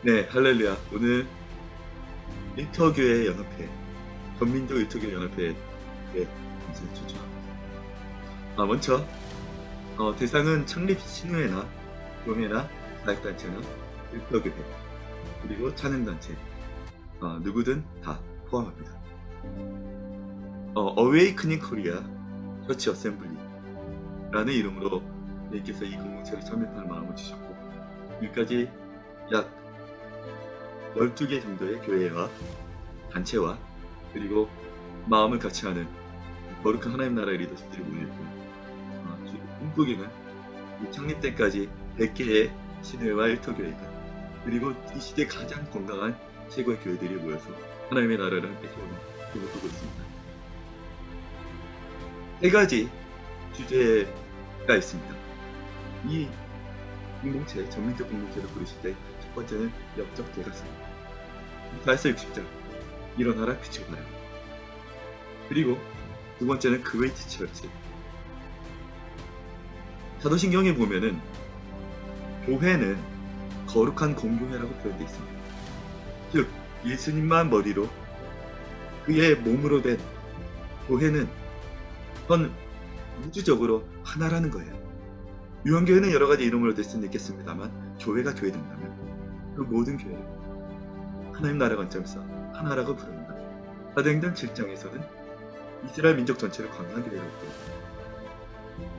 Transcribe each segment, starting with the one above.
네, 할렐루야. 오늘 일터교회 연합회, 전민족 일터교회 연합회 이제 추천합니다. 먼저 대상은 창립 신회나 교회나 사역단체나 일터교회 그리고 찬양단체 누구든 다 포함합니다. 어웨이크닝 코리아 처치 어셈블리라는 이름으로 예수님께서 이 공동체를 참여하는 마음을 주셨고 여기까지 약 12개 정도의 교회와 단체와 그리고 마음을 같이 하는 거룩한 하나님 나라의 리더십들이 모여있고 한국에는 창립 때까지 100개의 신회와 일터교회가 그리고 이 시대 가장 건강한 최고의 교회들이 모여서 하나님의 나라를 함께 세우는 그걸 보고 있습니다. 세 가지 주제가 있습니다. 이 공동체, 전민족 공동체를 부르실 때 첫 번째는 영적 대가성, 4서 60장 일어나라 빛을 발하라. 그리고 두 번째는 그레이트 처치. 사도신경에 보면은 교회는 거룩한 공교회라고 표현되어 있습니다. 즉 예수님만 머리로 그의 몸으로 된 교회는 전 우주적으로 하나라는 거예요. 유언교회는 여러가지 이름으로 될 수는 있겠습니다만 교회가 교회 된다면 그 모든 교회를 하나님 나라 관점에서 하나라고 부릅니다. 사도행전 7장에서는 이스라엘 민족 전체를 광야한 교회라고 부릅니다.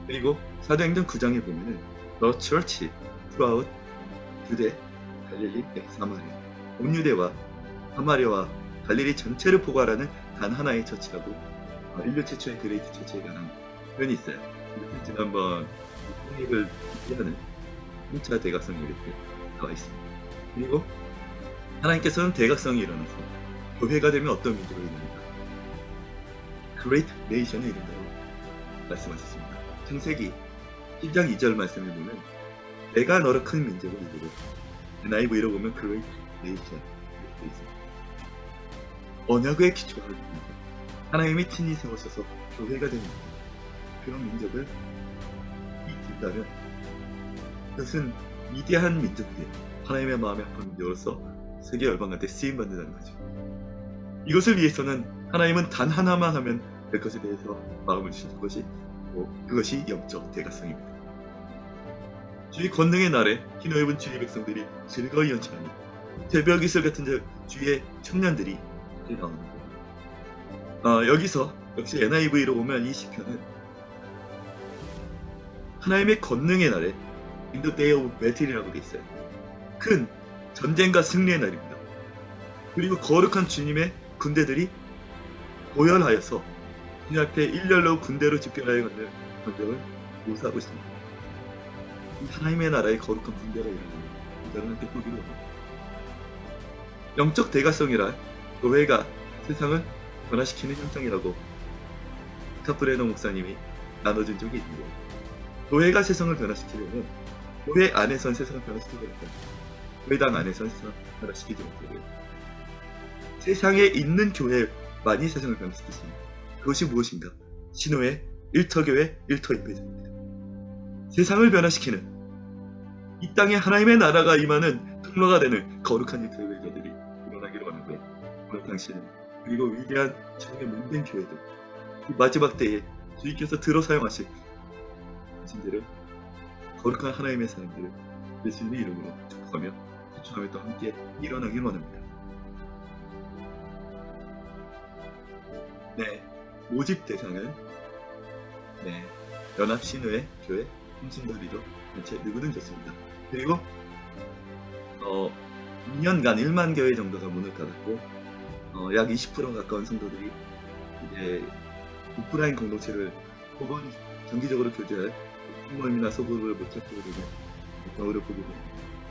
그리고 사도행전 9장에 보면은 The Church throughout 유대, 갈릴리, 사마리아, 온 유대와 사마리아와 갈릴리 전체를 포괄하는 단 하나의 처치라고 인류 최초의 그레이트 처치에 관한 표현이 있어요. 이렇게 지난번 통일을 기대하는 1차 대각성이 이렇게 나와 있습니다. 그리고 하나님께서는 대각성이 일어나서 교회가 되면 어떤 민족을 이룹니까? Great Nation을 이룬다고 말씀하셨습니다. 창세기 10장 2절 말씀을 보면 내가 너를 큰 민족을 이루고 NIV로 보면 Great Nation 이렇게 있습니다. 언약의 기초를 이루고 하나님이 친히 세우셔서 교회가 되는 그런 민족을 이룬다면 그것은 위대한 민족들이 하나님의 마음에 합한 민족으로서 세계 열방한테 쓰임받는다는 거죠. 이것을 위해서는 하나님은 단 하나만 하면 될 것에 대해서 마음을 주신 것이 그것이 영적 대가성입니다. 주의 권능의 날에 흰 옷 입은 주의 백성들이 즐거이 연주하니 새벽 이슬 같은 주의 청년들이 나오는 거예요. 여기서 역시 NIV로 보면 이 시편은 하나님의 권능의 날에 In the day of battle이라고 되어 있어요. 큰 전쟁과 승리의 날입니다. 그리고 거룩한 주님의 군대들이 고열하여서 주님 앞에 일렬로 군대로 집결하여 가는 전쟁을 모사하고 있습니다. 하나님의 나라의 거룩한 군대가 일어나는 전쟁을 함께 보기로 합니다. 영적 대가성이라 교회가 세상을 변화시키는 현상이라고 카프레노 목사님이 나눠준 적이 있는데 교회가 세상을 변화시키려면 교회 안에선 세상을 변화시키지 못합니다. 교회당 안에선 세상을 변화시키지 못하고요. 세상에 있는 교회만이 세상을 변화시키십니다. 그것이 무엇인가? 신호의 일터교회, 일터인배제입니다. 세상을 변화시키는 이 땅에 하나님의 나라가 임하는 통로가 되는 거룩한 일터교회자들이 일어나기를 원하고요. 오늘 당신은 그리고 위대한 주님의 몸된 교회들 이 마지막 때에 주님께서 들어 사용하실 당신들은 거룩한 하나님의 사람들을 예수님의 이름으로 축복하며 추천하며 또 함께 일어나길 원합니다. 네, 모집 대상은 연합신회 교회 통신도리도 전체 누구든 좋습니다. 그리고 2년간 1만 교회 정도가 문을 닫았고 약 20% 가까운 성도들이 이제 오프라인 공동체를 정기적으로 교제할 모임이나 소그룹을 못 찾게 되는 경우를 보게 됩니다.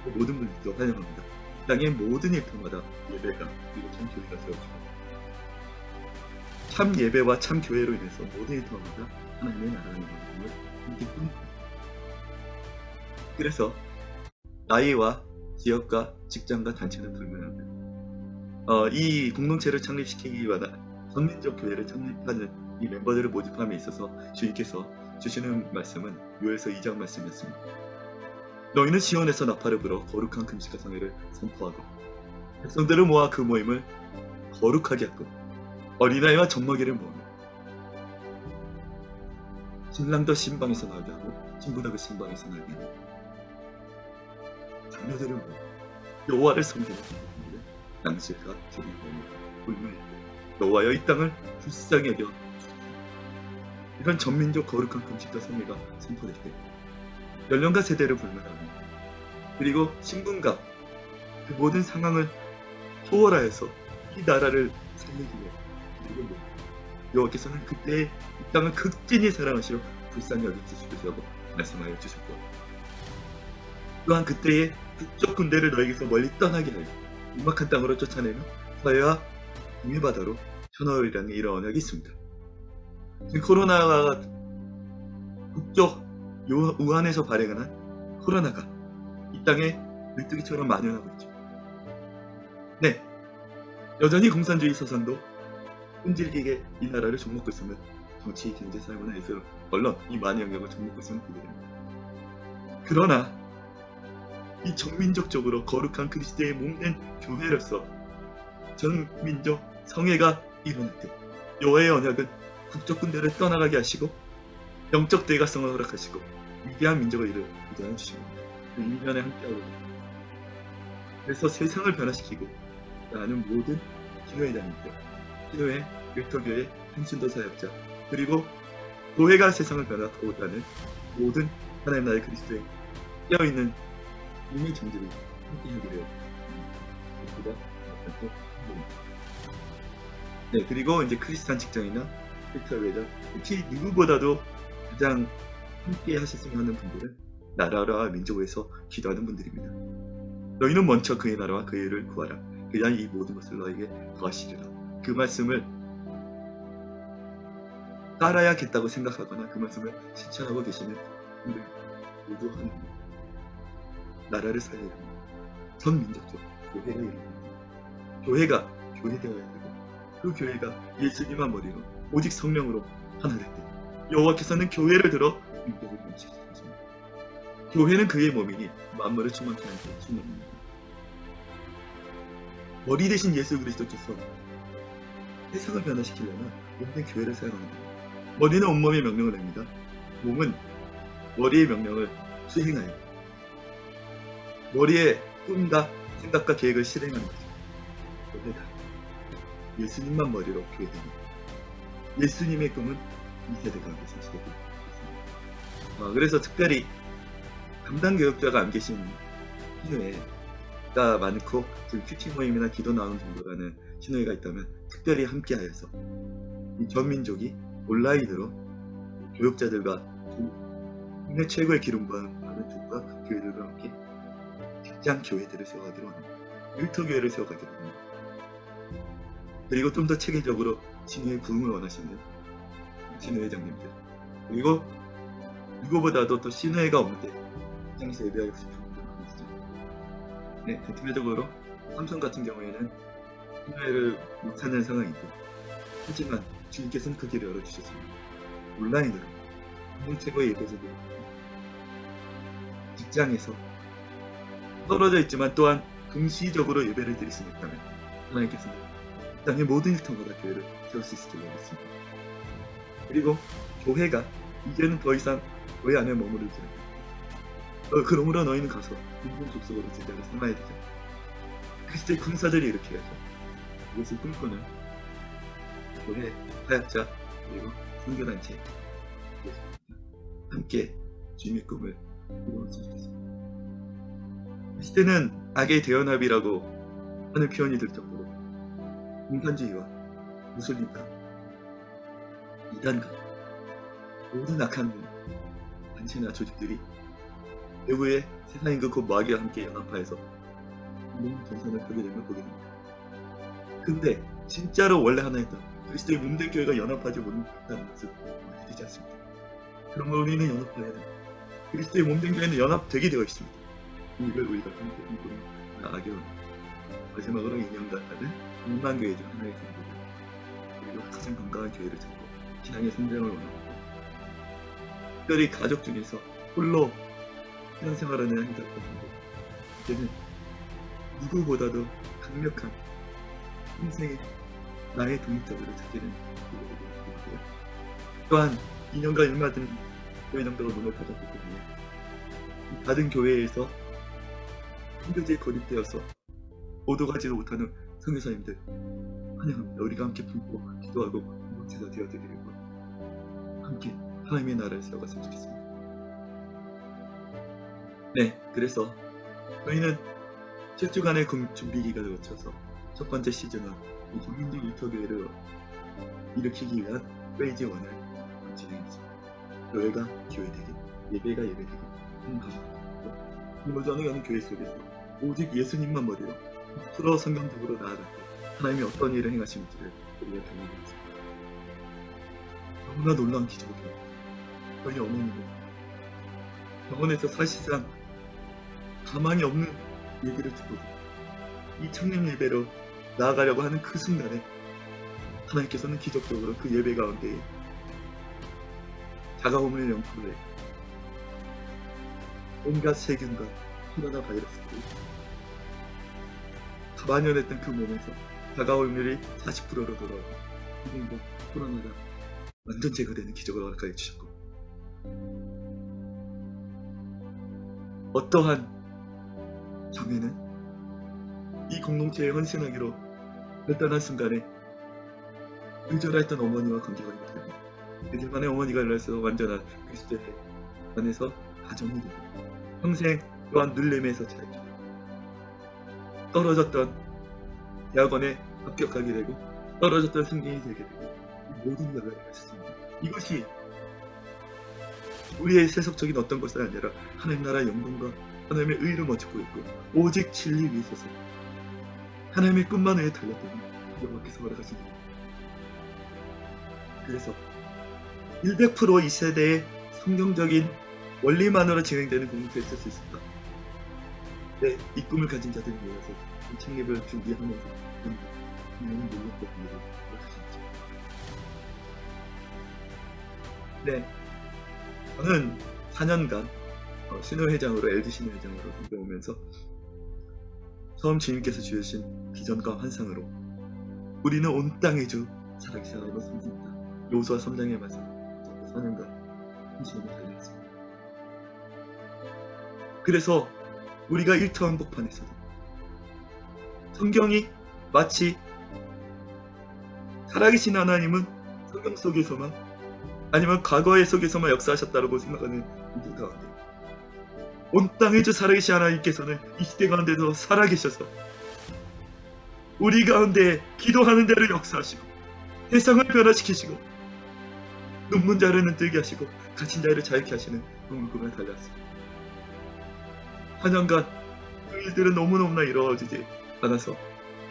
모든 분들도 환영합니다. 땅의 모든 일터마다 예배가 그리고 참 교회가 세워지고 참 예배와 참 교회로 인해서 모든 일터마다 하나님의 나라의 말씀을 함께 꾸밉니다. 그래서 나이와 지역과 직장과 단체는 불문합니다. 이 공동체를 창립시키기 위한 전민족 교회를 창립하는 이 멤버들을 모집함에 있어서 주님께서 주시는 말씀은 요엘서 2장 말씀이었습니다. 너희는 시온에서 나팔을 불어 거룩한 금식과 성회를 선포하고 백성들을 모아 그 모임을 거룩하게 하고 어린아이와 젖먹이를 모으며 신랑도 신방에서 나오게 하고 신부도 그 신방에서 나오게 하고 자녀들을 모아 여호와를 섬기는 자들을 양식과 드리고 울며 여호와여 이 땅을 불쌍히 여겨 주소서. 이런 전민족 거룩한 금식과 성회가 선포될 때 연령과 세대를 불문하며 그리고 신분과 그 모든 상황을 초월하여서 이 나라를 살리기 위해 그리고 여호와께서는 그때의 이 땅을 극진히 사랑하시려 불쌍히 여겨주시려고 말씀하여 주셨고 또한 그때의 북쪽 군대를 너에게서 멀리 떠나게 하여 음악한 땅으로 쫓아내며 서해와 동해 바다로 쳐넣으리라는 이런 언약이 있습니다. 지금 코로나가 북쪽 우한에서 발행한 코로나가 이 땅에 메뚜기처럼 만연하고 있죠. 네, 여전히 공산주의 사상도 끈질기게 이 나라를 종먹고 있으면 정치, 경제, 사회문화, 예술, 언론 이 많은 영역을 종먹고 있으면 그들입니다. 그러나 이 전민족적으로 거룩한 그리스도의 몸된 교회로서 전민족 성회가 일어날 때 여호와의 언약은 국적 군대를 떠나가게 하시고 영적 대가성을 허락하시고 위대한 민족을 이루어 주십니다. 그 이면에 함께하고 그래서 세상을 변화시키고 나는 모든 기도회장님들, 기도회, 율토교회, 한신도 사역자 그리고 교회가 세상을 변화하고자는 모든 하나님 나라의 그리스도에 깨어있는 이미 정들이 함께하기를 네, 그리고 이제 크리스찬 직장이나 율토교회장 특히 누구보다도 가장 함께 하셨으면 하는 분들은 나라와 민족을 위해서 기도하는 분들입니다. 너희는 먼저 그의 나라와 그의 의를 구하라. 그냥 이 모든 것을 너에게 더하시리라. 그 말씀을 따라야겠다고 생각하거나 그 말씀을 실천하고 계시는 분들 모두 하나님 나라를 살리는 전 민족적 교회를 이루는 교회가 교회되어야 되고 그 교회가 예수님만 머리로 오직 성령으로 하나 될 때 여호와께서는 교회를 들어 민족을 변화시키십니다. 교회는 그의 몸이니 만물을 충만케 하는 주님입니다. 머리 대신 예수 그리스도께서 세상을 변화시키려면 몸된 교회를 사용합니다. 머리는 온몸의 명령을 냅니다. 몸은 머리의 명령을 수행하여 머리의 꿈과 생각과 계획을 실행하는 거죠. 교회다. 예수님만 머리로 교회됩니다. 예수님의 꿈은 이 세대가 계신 시대가 있습니다. 그래서 특별히 담당 교역자가 안 계신 신호회가 많고 지금 큐티 모임이나 기도 나오는 정도라는 신호회가 있다면 특별히 함께하여서 이 전민족이 온라인으로 교역자들과 국내 최고의 기름부은 많은 교과 교회들과 함께 직장 교회들을 세워가기로 합니다. 율토교회를 세워가기로 합니다. 그리고 좀 더 체계적으로 신호의 부흥을 원하시는 신호회장님들 그리고 누구보다도 또 신호회가 없는데 직장에서 예배하고 싶은 분들 많으시죠. 네, 대표적으로 삼성 같은 경우에는 신호회를 못하는 상황이고 하지만 주님께서는 그 길을 열어주셨습니다. 온라인으로 국내 최고의 예배자들 직장에서 떨어져 있지만 또한 동시적으로 예배를 드릴 수 있다면 하나님께서는 땅의 모든 혈통마다 교회를 세울 수 있을 줄 믿습니다. 그리고 교회가 이제는 더 이상 교회 안에 머무르지 않고 그러므로 너희는 가서 인본 족속으로 제자를 삼아야 되죠. 그리스도의 군사들이 이렇게 해야죠. 이것을 꿈꾸는 교회, 사역자, 그리고 선교단체 함께 주님의 꿈을 이루어갈 수 있겠습니다. 이 시대는 악의 대연합이라고 하는 표현이 들 정도로 공산주의와 무슬림과 이단과 모든 악한 단체나 조직들이 외부의 세상 인구 곧 마귀와 함께 연합하여서 몸 전선을 펴게 되면 보게 됩니다. 근데 진짜로 원래 하나였던 그리스도의 몸된 교회가 연합하지 못한다는 것을 믿지 않습니다. 그러므로 우리는 연합해야 됩니다. 그리스도의 몸된 교회는 연합되게 되어 있습니다. 이걸 우리가 함께 꿈꾸며 나아가기로 합니다. 마지막으로 인연가는 1만 교회 중 하나의 교회입니다. 그리고 가장 건강한 교회를 찾고 신앙의 성장을 원하고 특별히 가족 중에서 홀로 신앙생활하는 힘들었는데 이제는 누구보다도 강력한 인생의 나의 독립적으로 찾기는 기회를 또한 2년간 일마든 교회 정도로 눈을 닫았기 때문에 다른 교회에서 힘들게 고립되어서 오도가지도 못하는 선교사님들 환영합니다. 우리가 함께 품고 기도하고 공동체가 되어드리고 함께 하나님의 나라를 세워갔으면 좋겠습니다. 네, 그래서 저희는 7주간의 준비 기간을 거쳐서 첫 번째 시즌은 이 국민적 인터뷰를 일으키기 위한 페이지 1을 진행했습니다. 교회가 교회되기, 예배가 예배되기 하는 가정입니다. 이모전을 여는 교회 속에서 오직 예수님만 머리로 풀어 성경적으로 나아갔고 하나님이 어떤 일을 행하시는지를 우리가 경험했습니다. 너무나 놀라운 기적이죠. 저희 어머니는 병원에서 사실상 가망이 없는 얘기를 듣고도 이 청년 예배로 나아가려고 하는 그 순간에 하나님께서는 기적적으로 그 예배 가운데 다가오는 영토에 온갖 세균과 코로나 바이러스들이 만연했던 그 몸에서 다가올 일이 40%로 돌아오고 지금도 코로나가 완전 제거되는 기적을 허락하여 주셨고 어떠한 장애는 이 공동체에 헌신하기로 결단한 순간에 의절했던 어머니와 관계가 있기 때문에 만에 어머니가 일어나서 완전한 그리스도의 안에서 가정이 되고 평생 또한 늘림에서 자라주고 떨어졌던 대학원에 합격하게 되고 떨어졌던 승진이 되게 되고 모든 것을 하셨습니다. 이것이 우리의 세속적인 어떤 것이 아니라 하나님 나라의 영광과 하나님의 의를 멋지고 있고 오직 진리 위에 있어서 하나님의 끝만 위에 달렸더니 여호와께서 허락하십니다. 그래서 100% 이 세대의 성경적인 원리만으로 진행되는 공동체에 있을 수 있습니다. 네, 이 꿈을 가진 자들을 위해서 이 창립을 준비하면서 하나님 놀랍고 일을 허락하십니다. 네, 저는 4년간 신호회장으로 LG 신호회장으로 섬겨오면서 처음 주님께서 주신 비전과 환상으로 우리는 온 땅의 주 살아계신 하나님을 섬깁니다. 요수아 3장의 말씀 4년간 신심을 달려왔습니다. 그래서 우리가 1차 한복판에서도 성경이 마치 살아계신 하나님은 성경 속에서만 아니면 과거의 속에서만 역사하셨다고 생각하는 이들 가운데 온 땅의 주 살아계신 하나님께서는 이 시대 가운데도 살아계셔서 우리 가운데 기도하는 대로 역사하시고 세상을 변화시키시고 눈문 자를 눈뜨게 하시고 갇힌 자를 자유케 하시는 꿈을 달려왔습니다. 4년간 그 일들은 너무너무나 이루어지지 않아서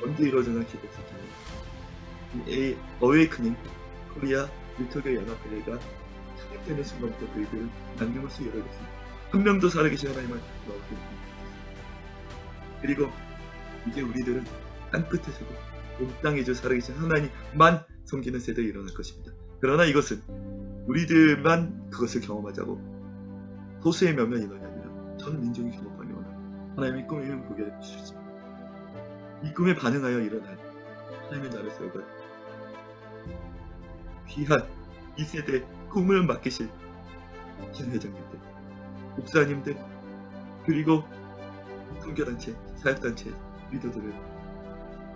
언제 이루어지나 기대했었잖아요. 이 어웨이크닝 코리아 리터교 연합회가 창립되는 순간부터 그 일들은 남김없이 이루어졌습니다. 한 명도 살아계신 하나님을 넣었고 그리고 이제 우리들은 땅끝에서도 온 땅에 주 살아계신 하나님만 섬기는 세대가 일어날 것입니다. 그러나 이것은 우리들만 그것을 경험하자고 소수의 몇몇 인원이 아니라 전 민족이 경험하며 하나님의 꿈을 보게 해주셨습니다. 이 꿈에 반응하여 일어날 하나님의 나라를 세우고 귀한 이 세대의 꿈을 맡기실 신회장님들, 목사님들, 그리고 선교단체, 사역단체 리더들을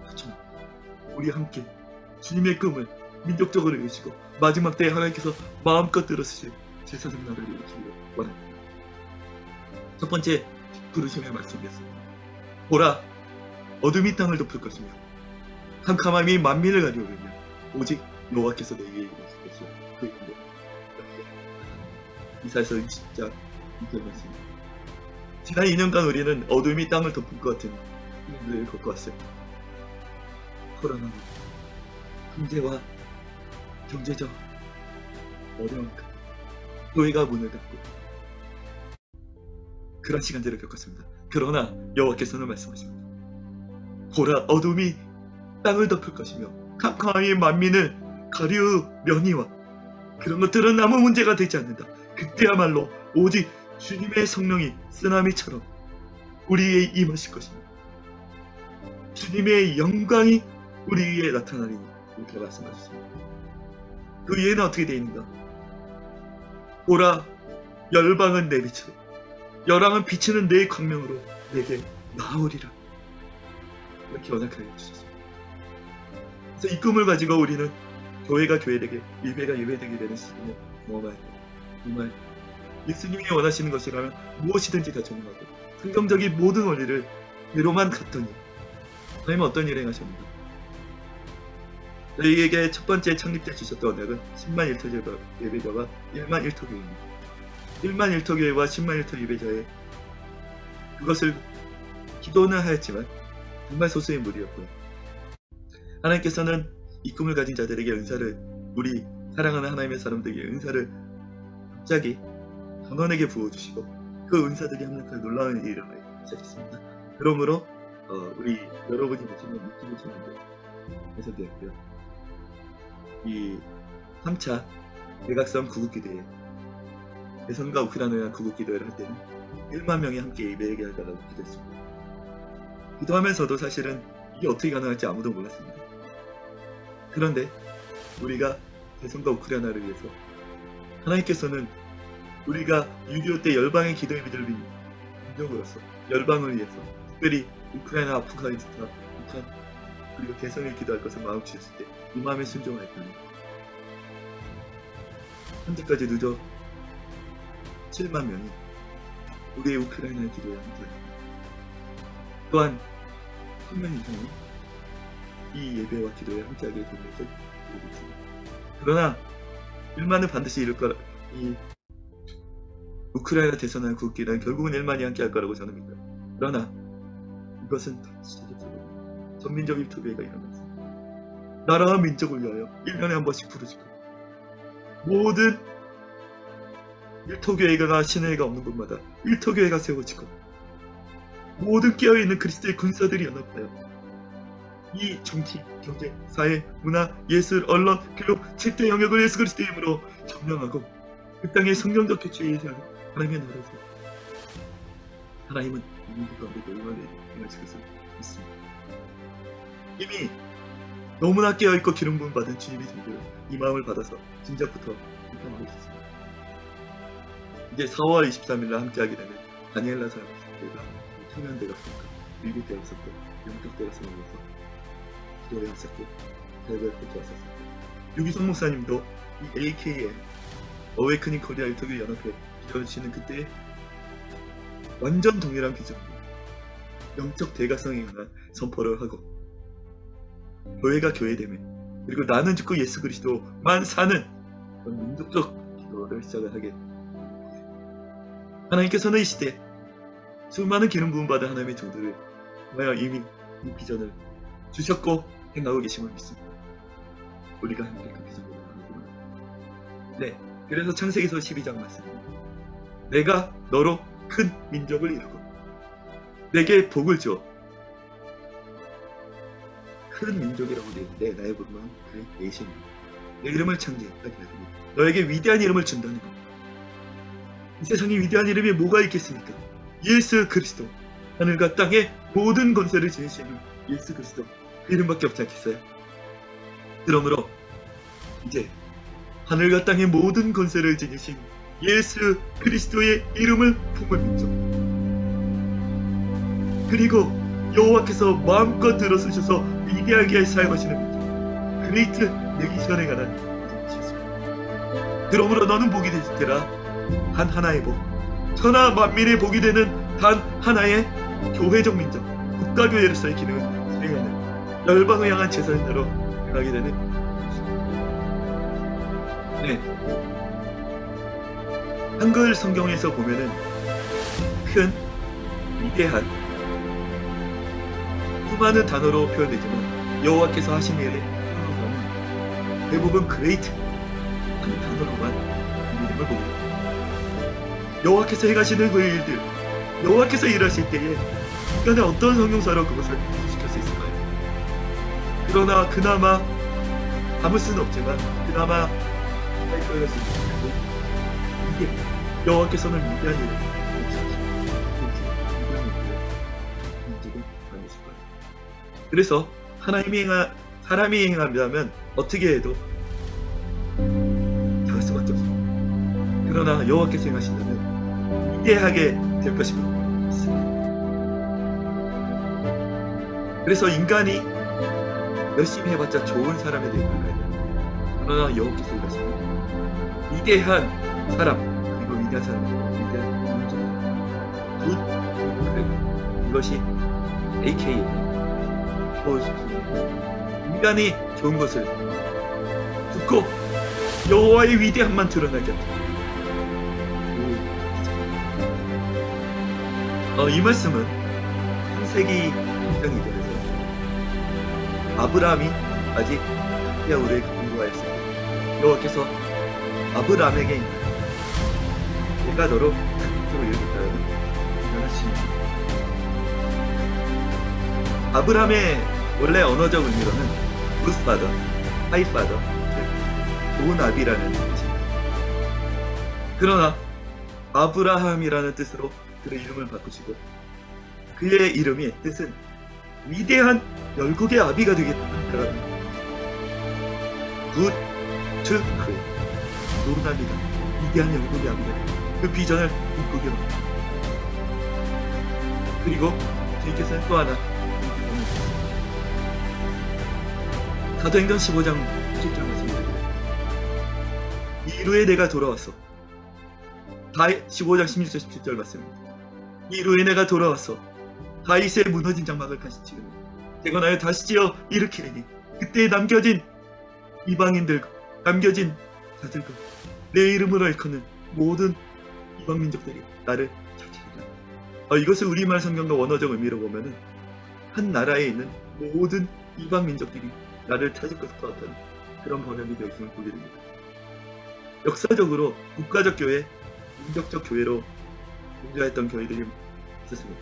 초청합니다. 우리 함께 주님의 꿈을 민족적으로 이루시고 마지막 때에 하나님께서 마음껏 들어주실 제사장 나라를 이루시기를 원합니다. 첫 번째 부르심의 말씀이었습니다. 보라, 어둠이 땅을 덮을 것이며 캄캄함이 만민을 가려오며 오직 여호와께서 내게 이루실 것이요 그 이름으로 이사야서 20장 2절 말씀입니다. 지난 2년간 우리는 어둠이 땅을 덮을 것 같은 일들을 겪고 왔어요. 코로나, 경제와 경제적 어려움, 교회가 문을 닫고 그런 시간들을 겪었습니다. 그러나 여호와께서는 말씀하십니다. 보라, 어둠이 땅을 덮을 것이며 캄캄함이 만민을 가리우려니와 그런 것들은 아무 문제가 되지 않는다. 그때야말로 오직 주님의 성령이 쓰나미처럼 우리에게 임하실 것입니다. 주님의 영광이 우리 위에 나타나리니 이렇게 말씀하셨습니다. 그 예는 어떻게 되어 있는가? 보라, 열방은 내 빛으로, 열왕은 비치는 내 광명으로 내게 나오리라. 이렇게 언약하게 해주셨습니다. 그래서 이 꿈을 가지고 우리는 교회가 교회되게, 예배가 예배되게 되는 시즌을 경험할 때 정말 예수님이 원하시는 것이라면 무엇이든지 다 적용하고 성경적인 모든 원리를 그대로만 갔더니 하나님은 어떤 일을 행하셨는가? 저희에게 첫 번째 창립때 주셨던 언약은 10만 1터 예배자와 1만 1터 교회입니다. 1만 1터 교회와 10만 1터 예배자의 그것을 기도는 하였지만 정말 소수의 무리였고요. 하나님께서는 이 꿈을 가진 자들에게 은사를, 우리 사랑하는 하나님의 사람들에게 은사를 갑자기 전원에게 부어주시고 그 은사들이 합력하여 놀라운 일이 일어나기 시작했습니다. 그러므로 우리 여러분이 보시는 유튜브 채널도 개설되었고요. 이 3차 대각선 구국기도회, 대선과 우크라이나에 대한 구국기도회를 할 때는 1만 명이 함께 예배하게 하다가 기도했습니다. 기도하면서도 사실은 이게 어떻게 가능할지 아무도 몰랐습니다. 그런데 우리가 대선과 우크라이나를 위해서 하나님께서는 우리가 6.25 때 열방의 기도의 비들을 인정으로서 열방을 위해서 특별히 우크라이나, 아프가니스탄, 북한 그리고 대선을 기도할 것을 마음 주셨을 때 이 마음에 순종하였더니 현재까지 늦어 7만 명이 우리의 우크라이나의 기도에 함께합니다. 또한 10명 이상이 이 예배와 기도에 함께하게 된 것을 알고 있습니다. 그러나 1만은 반드시 이룰 거라, 이 우크라이나 대선을 국기는 결국은 1만이 함께할 거라고 저는 믿어요. 그러나 이것은 세계적으로 전민적 일토교회가 일어났습니다. 나라와 민족을 위하여 1년에 한 번씩 부르짖고 모든 일토교회가 신회가 없는 곳마다 일토교회가 세워지고 모든 깨어있는 그리스도의 군사들이 연합하여 이 정치, 경제, 사회, 문화, 예술, 언론, 교육, 7대 영역을 예수 그리스도의 이름으로 점령하고 그 땅의 성경적 교체에 의해서 하나님의 나라에서 하나님은 민족 가운데 영원히 행하실 것을 믿습니다. 이미 너무나 깨어있고 기름 부음 받은 주님의 종들은 이 마음을 받아서 진작부터 행동하고 있습니다. 이제 4월 23일 날 함께하게 되는 다니엘라 사역대가 청년대각선과 미국 대학선과 영적 대각선에서 기도에 왔었고 대회에 왔었고 유기성 목사님도 이 AKM 어웨이크닝 코리아 일터교 연합회 기도해주시는 그때 완전 동일한 비전으로 영적 대각성에 관한 선포를 하고 교회가 교회됨에 그리고 나는 죽고 예수 그리스도만 사는 그런 민족적 기도를 시작을 하게 됩니다. 하나님께서는 이 시대 수많은 기름 부음 받은 하나님의 종들을 정말 이미 이 비전을 주셨고 행하고 계심을 믿습니다. 우리가 함께 그 비전으로 나가구나. 네, 그래서 창세기서 12장 말씀입니다. 내가 너로 큰 민족을 이루고 내게 복을 주어 큰 민족이라고 되어 있는데 나의 부름은 그의 내신입니다. 내 이름을 창대하게 하리니 너에게 위대한 이름을 준다는 것. 이 세상에 위대한 이름이 뭐가 있겠습니까? 예수 그리스도, 하늘과 땅의 모든 권세를 지니시는 예수 그리스도, 그 이름밖에 없지 않겠어요? 그러므로 이제 하늘과 땅의 모든 권세를 지니신 예수 그리스도의 이름을 품을 민족, 그리고 여호와께서 마음껏 들어서셔서 위대하게 사용하시는 민족, 그레이트 네이션에 관한 민족이셨습니다. 그러므로 너는 복이 되시리라. 단 하나의 복, 천하 만민의 복이 되는 단 하나의 교회적 민족, 국가교회로서의 기능을 수행하는 열방을 향한 제사인으로 행하게 되는 네, 한글 성경에서 보면은 큰, 위대한, 수많은 단어로 표현되지만 여호와께서 하신 일의 표현은 대부분 그레이트 한 단어로만 이름을 보게 됩니다. 여호와께서 행하시는 그 일들, 여호와께서 일하실 때에 인간의 어떤 성경사로 그것을 해석시킬 수 있을까요? 그러나 그나마 담을 수는 없지만 그나마 표현할 수 있는 이게 여호와께서는 위대한 일을 그래서 사람이 행하면 어떻게 해도 작을 수밖에 없습니다. 그러나 여호와께서 행하신다면 위대하게 될 것임을 믿습니다. 그래서 인간이 열심히 해봤자 좋은 사람이 되는 거예요. 그러나 여호와께서 행하시면 위대한 사람, 그리고 위대한 사람, 위대한 굿, 이것이 AKA 인간이 좋은 것을 듣고 여호와의 위대함만 드러나게 합니다. 이 말씀은 창세기 1장이전에서 아브라함이 아직 야우를 공부하였을 때 여호와께서 아브라함에게 내가 너로 크로 이루겠다는 하십니다. 아브라함의 원래 언어적 의미로는 good father, high father, 좋은 아비라는 뜻입니다. 그러나 아브라함이라는 뜻으로 그의 이름을 바꾸시고 그의 이름의 뜻은 위대한 열국의 아비가 되겠다는 그런 good to great, 좋은 아비가 위대한 열국의 아비가 되는 그 비전을 꿈꾸기로 합니다. 그리고 주님께서는 또 하나 사도행전 15장 10절 말씀드립니다. 이후에 내가 돌아왔어. 15장 16절 17절 말씀입니다. 이후에 내가 돌아왔어. 다윗의 무너진 장막을 다시 치르며 재건하여 다시 지어 일으키리니 그때 남겨진 이방인들과 남겨진 자들과 내 이름으로 일컫는 모든 이방 민족들이 나를 찾으리라. 이것을 우리말 성경과 원어적 의미로 보면은 한 나라에 있는 모든 이방 민족들이 나를 찾을 것과 같은 그런 번역이 되어 있음을 보게 됩니다. 역사적으로 국가적 교회, 민족적 교회로 존재했던 교회들이 있었습니다.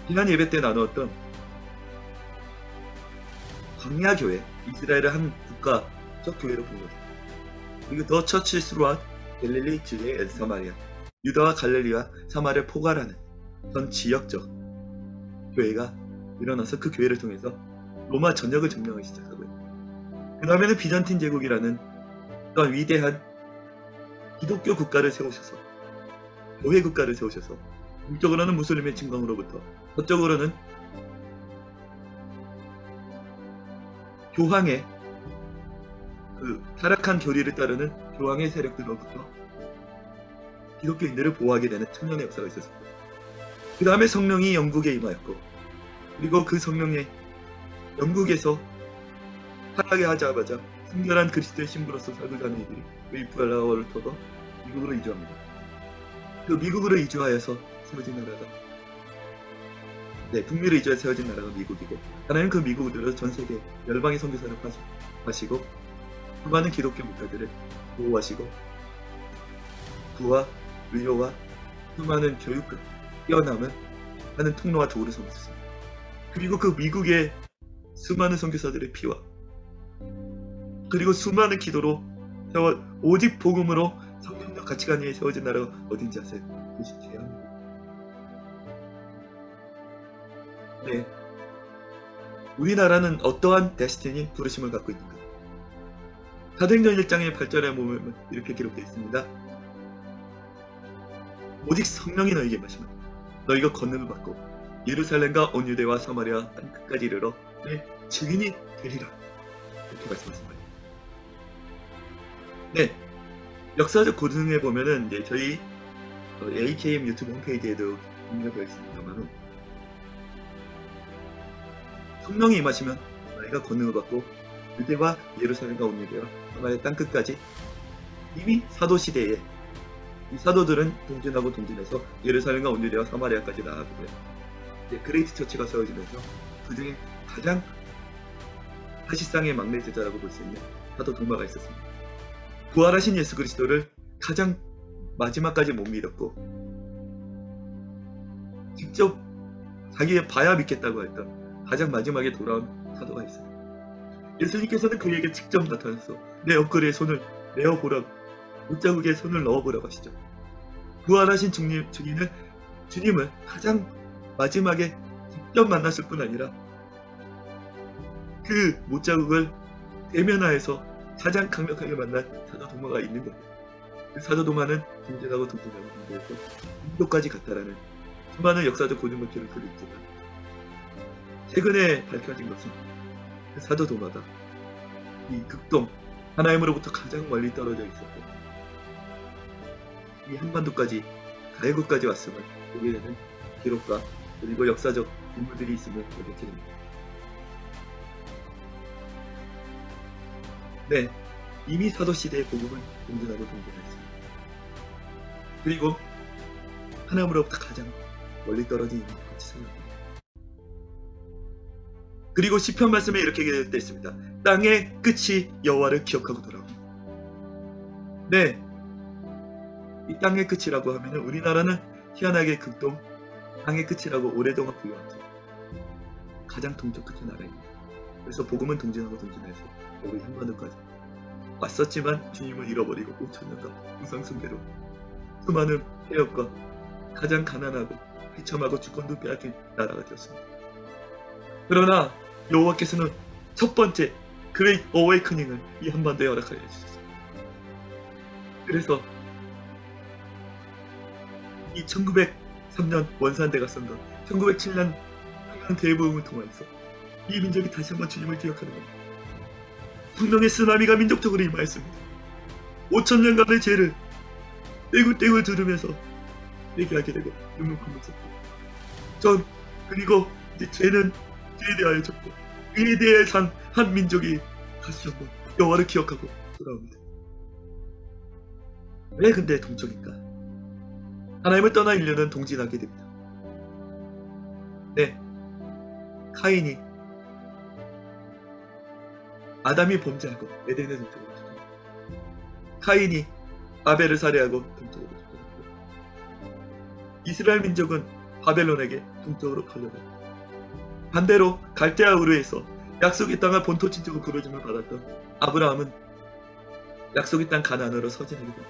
지난 예배 때 나누었던 광야 교회, 이스라엘을 한 국가적 교회로 본 거죠. 그리고 더 처치 스루앗 갈릴리 주의 사마리아, 유다와 갈릴리와 사마리아 포괄하는 전 지역적 교회가 일어나서 그 교회를 통해서 로마 전역을 점령하기 시작하고요. 그 다음에는 비잔틴 제국이라는 그런 위대한 기독교 국가를 세우셔서 교회 국가를 세우셔서 동쪽으로는 무슬림의 침공으로부터 서쪽으로는 교황의 그 타락한 교리를 따르는 교황의 세력들로부터 기독교인들을 보호하게 되는 청년의 역사가 있었습니다. 그 다음에 성령이 영국에 임하였고 그리고 그 성령의 영국에서 타락을 하자마자 순결한 그리스도의 신부로서 살고자 하는 이들이 웨이프라워를 터서 미국으로 이주합니다. 그 미국으로 이주하여서 세워진 나라가 북미로 이주해서 세워진 나라가 미국이고 하나님 그 미국으로 전세계 열방의 선교사를 하시고 수많은 기독교 목사들을 보호하시고 부와 의료와 수많은 교육과 뛰어남은 하는 통로와 도구를 삼으셨습니다. 그리고 그 미국의 수많은 선교사들의 피와 그리고 수많은 기도로 오직 복음으로 성경적 가치관 위에 세워진 나라가 어딘지 아세요? 그것이 대한민국. 네, 우리나라는 어떠한 데스티니 부르심을 갖고 있는가? 사도행전 1장의 8절에 보면 이렇게 기록되어 있습니다. 오직 성령이 너희에게 임하시면 너희가 권능을 받고 예루살렘과 온 유대와 사마리아 땅 끝까지 이르러 내 증인이 되리라. 이렇게 말씀하십니다. 네, 역사적 고증에 보면은 이제 저희 AKM 유튜브 홈페이지에도 공개가 되어 있습니다만은 성령이 임하시면 너희가 권능을 받고 유대와 예루살렘과 온 유대와 사마리아 땅 끝까지 이미 사도 시대에 이 사도들은 동진하고 동진해서 예루살렘과 온 유대와 사마리아까지 나아가고요. 그레이트 처치가 세워지면서 그 중에 가장 사실상의 막내 제자라고 볼 수 있는 사도 도마가 있었습니다. 부활하신 예수 그리스도를 가장 마지막까지 못 믿었고 직접 자기의 봐야 믿겠다고 했던 가장 마지막에 돌아온 사도가 있어요. 예수님께서는 그에게 직접 나타나서 내 옆구리에 손을 내어보라고 옷자국에 손을 넣어보라고 하시죠. 부활하신 주님을 가장 마지막에 직접 만났을 뿐 아니라 그 못자국을 대면하에서 가장 강력하게 만난 사도동마가 있는 거예요. 그 사도동마는 동진하고 동진하고 동진에서 인도까지 갔다라는 수많은 역사적 고증물질을 그렸지만 최근에 밝혀진 것은 그 사도동마가 이 극동 하나임으로부터 가장 멀리 떨어져 있었고 이 한반도까지 가해국까지 왔음을 보게 되는 기록과 그리고 역사적 인물들이 있음을 보게 됩니다. 네, 이미 사도시대의 복음은 동진하고 동진했습니다. 그리고 하나님으로부터 가장 멀리 떨어진 인물과 같이 살아갑니다. 그리고 시편 말씀에 이렇게 기록되어 있습니다. 땅의 끝이 여호와를 기억하고 돌아옵니다. 네, 이 땅의 끝이라고 하면 우리나라는 희한하게 극동 땅의 끝이라고 오랫동안 불려왔죠. 가장 동쪽 끝의 나라입니다. 그래서 복음은 동진하고 동진해서 여기 한반도까지 왔었지만 주님을 잃어버리고 5천년간 우상숭배로 수많은 폐역과 가장 가난하고 비참하고 주권도 빼앗긴 나라가 되었습니다. 그러나 여호와께서는 첫 번째 그레이트 어웨이커닝을 이 한반도에 허락하여 주셨습니다. 그래서 이 1903년 원산대가 선거, 1907년 평양 대부흥을 통하여서 이 민족이 다시 한번 주님을 기억하는 겁니다. 분명의 쓰나미가 민족적으로 임하였습니다. 5천년간의 죄를 떼굴떼굴 들으면서 얘기하게 되고 눈물 콧물 쏟고 그리고 이제 죄는 죄에 대하여 졌고 그에 대해 산 한 민족이 다시 한번 여호와를 기억하고 돌아옵니다. 왜 근데 동쪽일까? 하나님을 떠나 인류는 동진하게 됩니다. 네, 카인이 아담이 범죄하고 에덴의 동쪽으로 쫓겨났고 카인이 아벨을 살해하고 동쪽으로 쫓겨났고 이스라엘 민족은 바벨론에게 동쪽으로 팔려갔고 반대로 갈대아 우르에서 약속의 땅을 본토 친척으로 부르심을 받았던 아브라함은 약속의 땅 가나안으로 서진하게 됩니다.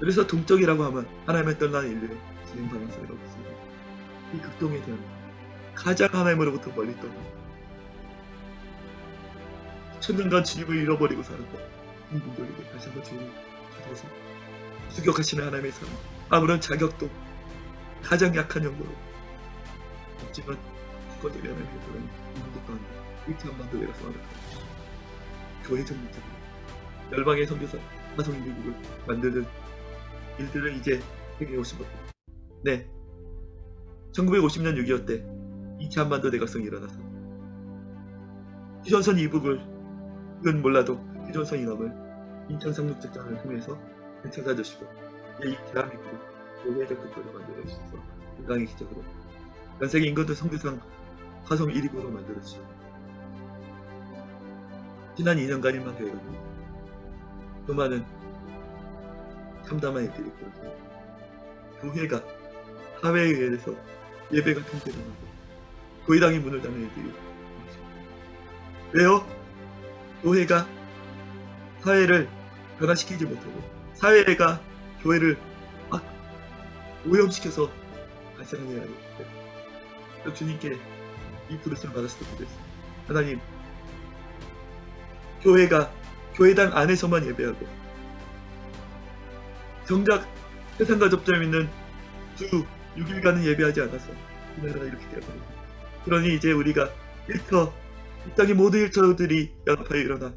그래서 동쪽이라고 하면 하나님을 떠난 인류의 진행 방향성이라고 있습니다. 이 극동에 대한 가장 하나님으로부터 멀리 떠나 천년간 주님을 잃어버리고 살았던 이 민족에게 다시 한번 주님을 찾아서 수격하시는 하나님의 사랑, 아무런 자격도 가장 약한 영도로 없지만 주권적인 하나님의 사랑이 이 민족 가운데 일치 한반도 내려서 활약하고 교회 전문적으로 열방의 선교사 화성 미국을 만드는 일들을 이제 해결해 오신 겁니다. 네, 1950년 6.25 때 2차 한반도 대각성이 일어나서 휴전선 이북은 몰라도 휴전선 이남을 인천 상륙작전을 통해서 되찾아주시고 이 대한민국을 교회적 국가로 만들어주셔서 건강의 기적으로 전세계 인건도 선교상 화성 1위국으로 만들어주시고 지난 2년간인만 교회가 수많은 참담한 일들이 있거든요. 교회가 사회에 의해서 예배가 통제당하고 교회당이 문을 닫는 일들이 있습니다. 왜요? 교회가 사회를 변화시키지 못하고 사회가 교회를 막 오염시켜서 발생하는 일이 있어요. 주님께 이 부르심을 받았을 때 그랬어요. 하나님, 교회가 교회당 안에서만 예배하고 정작 세상과 접점 있는 주 6일간은 예배하지 않아서 이 나라가 이렇게 되어버립니다. 그러니 이제 우리가 일터, 이 땅의 모든 일터들이 연합하여 일어나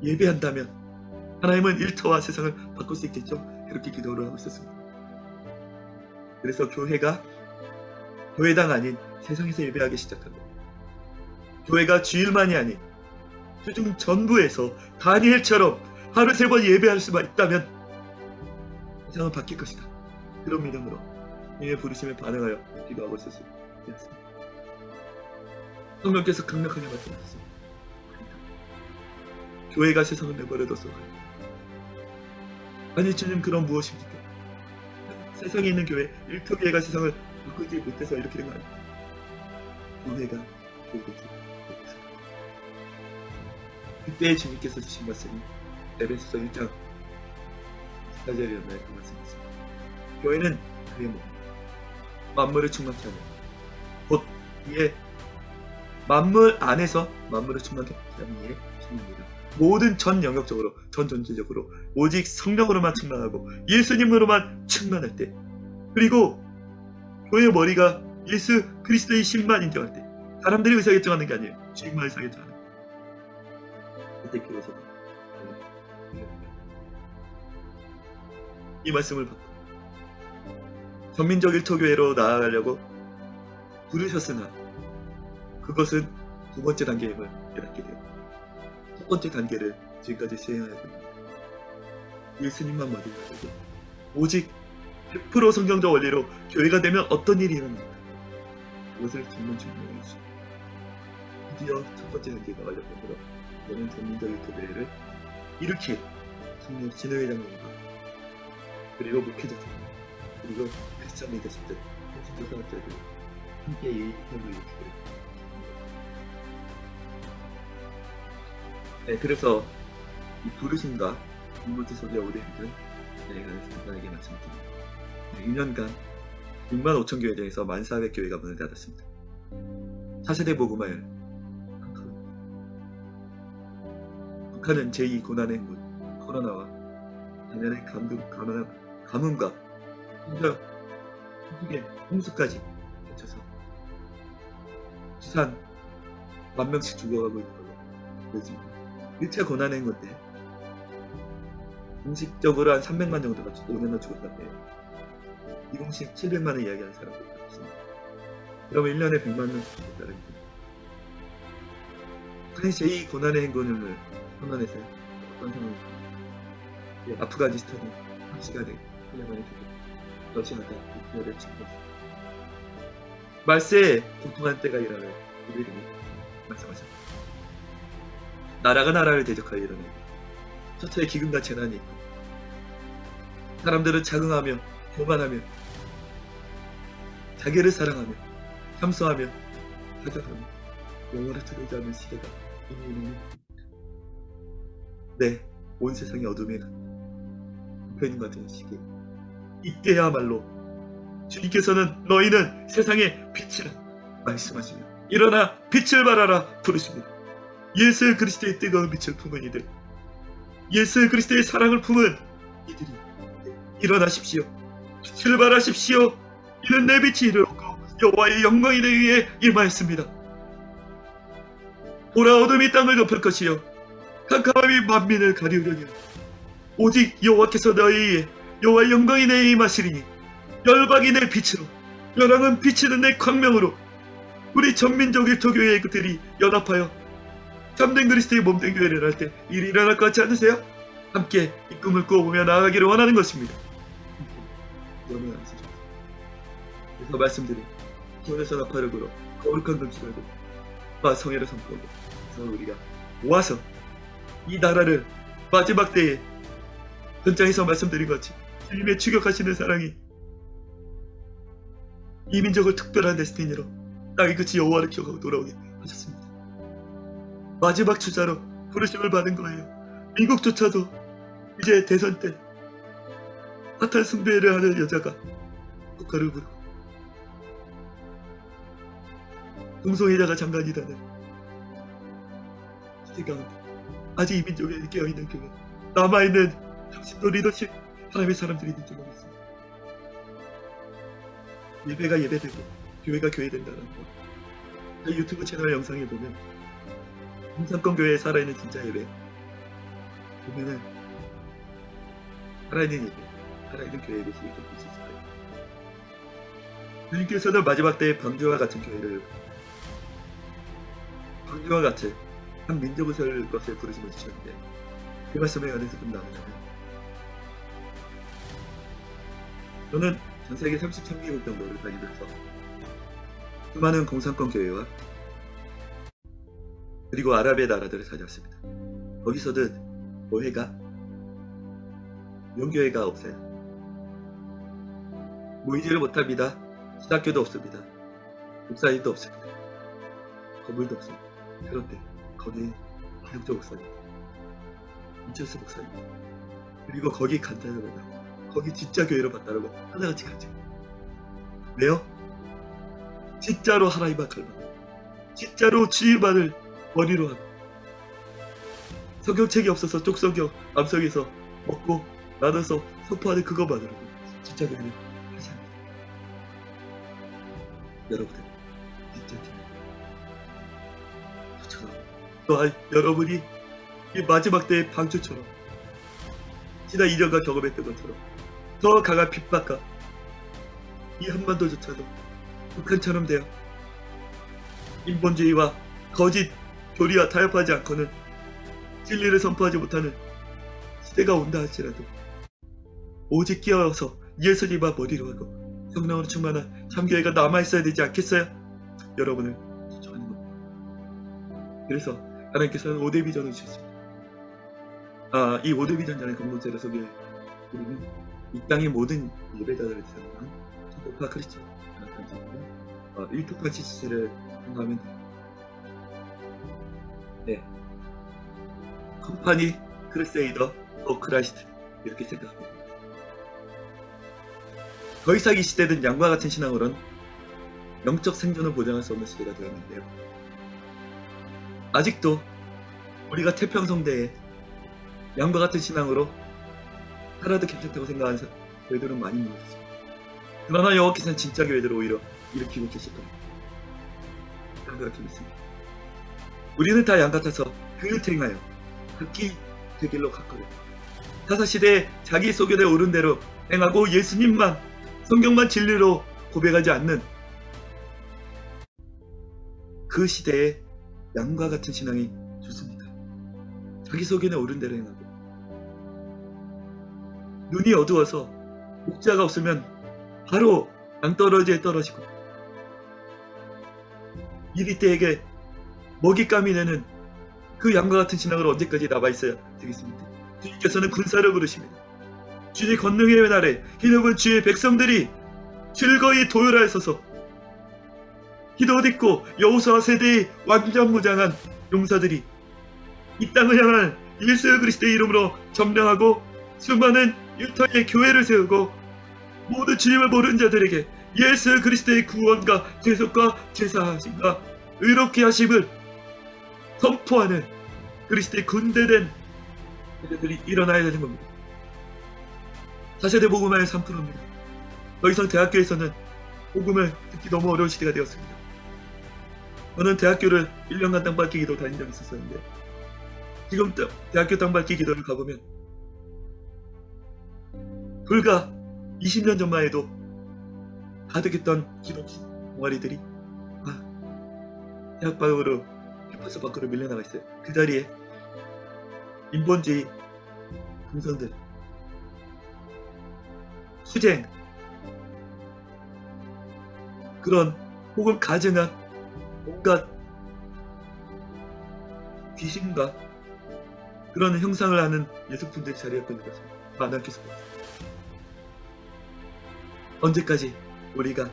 예배한다면 하나님은 일터와 세상을 바꿀 수 있겠죠? 그렇게 기도를 하고 있었습니다. 그래서 교회가 교회당 아닌 세상에서 예배하기 시작하고 교회가 주일만이 아닌 주중 전부에서 다니엘처럼 하루 3번 예배할 수만 있다면 세상은 바뀔 것이다. 그런 믿음으로 이의 부르심에 반응하여 기도하고 있었습니다. 성령께서 강력하게 말씀하셨습니다. 교회가 세상을 내버려둬서 아니 주님 그럼 무엇입니까? 세상에 있는 교회 일터교회가 세상을 바꾸지 못해서 이렇게 된 거 아닙니까? 교회가 교회지. 그때 주님께서 주신 말씀이 에베소서 1장 14절이었나요? 그 말씀이었습니다. 교회는 그의 몸, 만물을 충만케 하는 곧 이에 만물 안에서 만물을 충만케 하는 이의 힘입니다. 모든 전 영역적으로, 전 전체적으로 오직 성령으로만 충만하고 예수님으로만 충만할 때, 그리고 교회의 머리가 예수 그리스도의 신만 인정할 때, 사람들이 의사결정하는 게 아니에요. 주님만 의사결정하는 거예요. 그때 교회에서도 이 말씀을 받고 전민족 일터교회로 나아가려고 부르셨으나 그것은 두 번째 단계임을 깨닫게 돼요. 첫 번째 단계를 지금까지 수행하고 있습니다. 예수님만 머리가 되고 오직 100% 성경적 원리로 교회가 되면 어떤 일이 일어납니까? 그것을 정말 증명해 주시고 드디어 첫 번째 단계가 완료되므로 이제는 전민족 일터교회를 일으킬 성령 진회회장님과 그리고 목회자들 그리고 크리스찬 리더십들, 성신교 사역자들 함께 이 협을 일으키고 네, 그래서 이 부르심과 인물지 소리와 오대비전 간단하게 말씀드립니다. 2년간 6만 5천 교회 중에서 1,400교회가 문을 닫았습니다. 차세대 복음화율 북한은 제2 고난의 행군, 코로나와 작년의 가뭄과 심지어 한국의 홍수까지 겹쳐서 지상 10,000명씩 죽어가고 있는 걸로 보여집니다. 1차 고난의 행군 때 공식적으로 한 300만 정도가 5년을 죽었다는데 비공식 700만을 이야기하는 사람들이 있습니다. 그러면 1년에 100만 명씩 죽었다는 겁니다. 북한이 제2 고난의 행군을 선언해서 어떤 상황입니까? 아프가니스탄이 한 시간에 훈련을 해주고 러시아가 우크라이나를 침공했습니다. 말세에 고통한 때가 일어날 우리를 말씀하셨습니다. 나라가 나라를 대적하여 일어나고 처처에 기근과 재난이 있고 사람들은 자긍하며 교만하며 자기를 사랑하며 참소하며 사죄하며 영원을 두려워하지 않는 시대가 이미 있는 온 세상이 어둠에 덮여있는 것 같은 시기에 이때야말로 주님께서는 너희는 세상의 빛이라 말씀하시며 일어나 빛을 발하라 부르십니다. 예수 그리스도의 뜨거운 빛을 품은 이들, 예수 그리스도의 사랑을 품은 이들이 일어나십시오. 빛을 발하십시오. 이는 내 빛이 이르렀고 여호와의 영광이 내 위에 임하였습니다. 보라 어둠이 땅을 덮을 것이요 캄캄함이 만민을 가리우려니 오직 여호와께서 너희의 여호와의 영광이 내 위에 임하시리니 열방이 내 빛으로 열왕은 비치는 내 광명으로 우리 전민족 일터교회의 그들이 연합하여 참된 그리스도의 몸된 교회를 할 때 일이 일어날 것 같지 않으세요? 함께 이 꿈을 꾸어보며 나아가기를 원하는 것입니다. 그래서 말씀드린 기원에서 나파력으로 거룩한 금식하고 성회를 선포하고 그래서 우리가 모아서 이 나라를 마지막 때에 전장에서 말씀드린 것처럼 주님의 추격하시는 사랑이 이 민족을 특별한 데스티니로 땅의 끝이 여호와를 기억하고 돌아오게 하셨습니다. 마지막 주자로 부르심을 받은 거예요. 미국조차도 이제 대선 때 사탄 숭배를 하는 여자가 국가를 부르고 동성애자가 장관이라는 시대 가운데 아직 이 민족에 깨어있는 교회 남아있는 당신도 리더십 하나님의 사람들이 있는 줄 알았습니다. 예배가 예배되고 교회가 교회된다는 거 유튜브 채널 영상에 보면 공산권 교회에 살아있는 진짜 예배 보면은 살아있는 예배 살아있는 교회의 모습을 좀 볼 수 있을 거예요. 주님께서는 마지막 때에 방주와 같은 교회를 방주와 같은 한 민족을 세울 것을 부르심을 주셨는데 그 말씀에 관해서 좀 나누자면 저는 전세계 33개국 정도를 다니면서 수많은 공산권 교회와 그리고 아랍의 나라들을 다녔습니다. 거기서는 교회가 명교회가 없어요. 모이지를 못합니다. 신학교도 없습니다. 목사님도 없습니다. 건물도 없습니다. 그런데 거기 한국조 목사님, 이철수 목사님 그리고 거기 간단하거나 거기 진짜 교회로 봤다라고 하나같이 가르쳐. 왜요? 진짜로 하나님 앞을 받고 진짜로 주님만을 머리로 하고 성경책이 없어서 쪽성경 암성에서 먹고 나눠서 선포하는 그것만으로 진짜 교회를 하지 않습니다. 여러분들 진짜 저처럼 또한 여러분이 이 마지막 때의 방주처럼 지난 2년간 경험했던 것처럼 더 강한 핍박과 이 한반도조차도 북한처럼 되어 인본주의와 거짓 교리와 타협하지 않고는 진리를 선포하지 못하는 시대가 온다 할지라도 오직 끼어서 예수님만 머리로 하고 성령으로 충만한 참교회가 남아있어야 되지 않겠어요? 여러분을 추천하는 겁니다. 그래서 하나님께서는 5대 비전을 주셨습니다. 이 5대 비전이라는 공동체를 소개해 우리는 이 땅의 모든 예배자들을 대상으로 천국과 크리스천 하나님 1토파 지시를 생각하면 돼요. 네. 컴파니 크루세이더 오 크라이스트 이렇게 생각합니다. 더 이상 이 시대는 양과 같은 신앙으론 영적 생존을 보장할 수 없는 시대가 되었는데요. 아직도 우리가 태평성대에 양과 같은 신앙으로 살아도 괜찮다고 생각하는 교회들은 많이 모였습니다. 그러나 여호와께서는 진짜 교회들을 오히려 일으키고 계실 겁니다. 저는 그렇게 믿습니다. 우리는 다 양 같아서 그릇 행하여 각기 그 길로 갔거든요. 사사시대에 자기 소견에 오른 대로 행하고 예수님만 성경만 진리로 고백하지 않는 그 시대에 양과 같은 신앙이 좋습니다. 자기 소견에 오른 대로 행하고 눈이 어두워서 목자가 없으면 바로 낭떠러지에 떨어지고 이리떼에게 먹잇감이 되는 그 양과 같은 신앙으로 언제까지 남아있어야 되겠습니까? 주님께서는 군사를 부르십니다. 주의 권능의 날에 기념은 주의 백성들이 즐거이 도열하여 서서 기도 듣고 여호수아 세대의 완전무장한 용사들이 이 땅을 향한 예수 그리스도의 이름으로 점령하고 수많은 유타의 교회를 세우고 모두 주님을 모르는 자들에게 예수 그리스도의 구원과 대속과 제사하심과 의롭게 하심을 선포하는 그리스도의 군대된 세대들이 일어나야 되는 겁니다. 4세대 복음화의 3%입니다. 더 이상 대학교에서는 복음을 듣기 너무 어려운 시대가 되었습니다. 저는 대학교를 1년간 땅밟기 기도 다닌 적이 있었는데 지금 대학교 땅밟기 기도를 가보면 불과 20년 전만 해도 가득했던 기도 동아리들이 대학방으로 캠퍼스 밖으로 밀려나가 있어요. 그 자리에 인본주의 금성들 수쟁 그런 혹은 가증한 온갖 귀신과 그런 형상을 하는 예술품들이 자리했던 것을 만나게 했습니다. 언제까지 우리가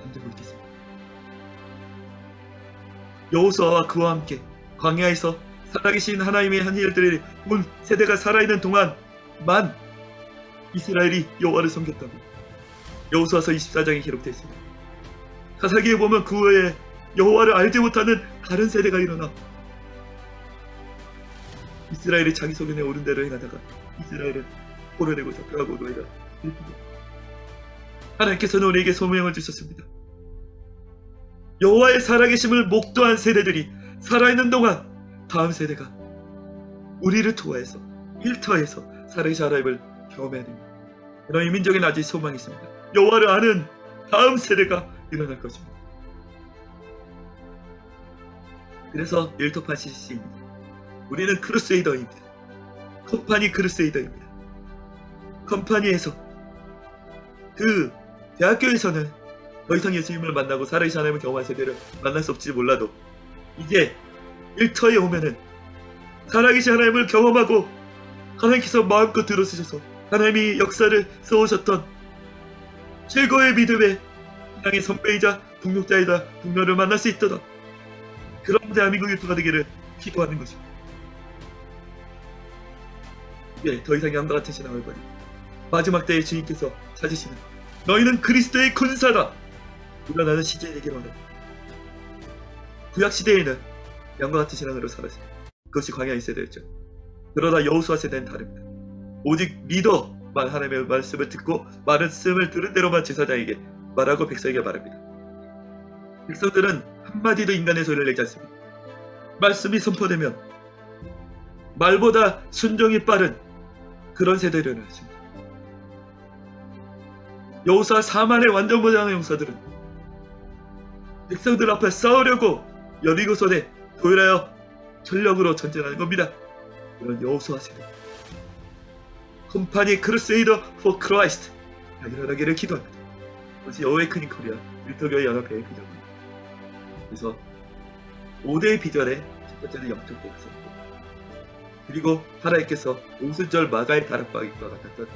잠들고 있겠습니까? 여호수아와 그와 함께 광야에서 살아계신 하나님의 한 일들이 온 세대가 살아있는 동안만 이스라엘이 여호와를 섬겼다고 여호수아서 24장에 기록되어 있습니다. 사사기에 보면 그 후에 여호와를 알지 못하는 다른 세대가 일어나 이스라엘이 자기 소견에 오른 대로 행하다가 이스라엘은 포로되고 잡혀가고 너희가 하나님께서는 우리에게 소명을 주셨습니다. 여호와의 살아계심을 목도한 세대들이 살아있는 동안 다음 세대가 우리를 투하해서 일터에서 살아계신 하나님을 경험해야 됩니다. 그런 이민족에 아직 소망이 있습니다. 여호와를 아는 다음 세대가 일어날 것입니다. 그래서 일토파시스입니다. 우리는 크루세이더입니다. 컴파니 크루세이더입니다. 컴파니에서 그 대학교에서는 더 이상 예수님을 만나고 살아계신 하나님을 경험한 세대를 만날 수 없을지 몰라도 이제 일터에 오면은 살아계신 하나님을 경험하고 하나님께서 마음껏 들어주셔서 하나님이 역사를 써오셨던 최고의 믿음의 신앙의 선배이자 동력자이다 동료를 만날 수 있도록 그런 대한민국 일터가 되기를 기도하는 것입니다. 예, 더 이상 양과 같은 신앙을 버리고 마지막 때에 주님께서 찾으시는 너희는 그리스도의 군사다. 일어나는 시제에게로 하라. 구약 시대에는 양과 같은 신앙으로 살았습니다. 그것이 광야의 세대였죠. 그러나 여호수아 세대는 다릅니다. 오직 리더만 하나님의 말씀을 듣고 말씀을 들은 대로만 제사장에게 말하고 백성에게 말합니다. 백성들은 한마디도 인간의 소리를 내지 않습니다. 말씀이 선포되면 말보다 순종이 빠른 그런 세대로 일어났습니다. 여호수아 4만의 완전무장의 용사들은 백성들 앞에 싸우려고 여리고손에 도일하여 전력으로 전쟁하는 겁니다. 이런 여호수아 세대, 컴파니 크루세이더 포 크라이스트 일어나기를 기도합니다. 그것이 어웨이크닝 코리아 일터교회 연합회의 비전입니다. 그래서 5대의 비전의 첫 번째는 영적 복성, 그리고 하나님께서 오순절 마가의 다락방과 같았던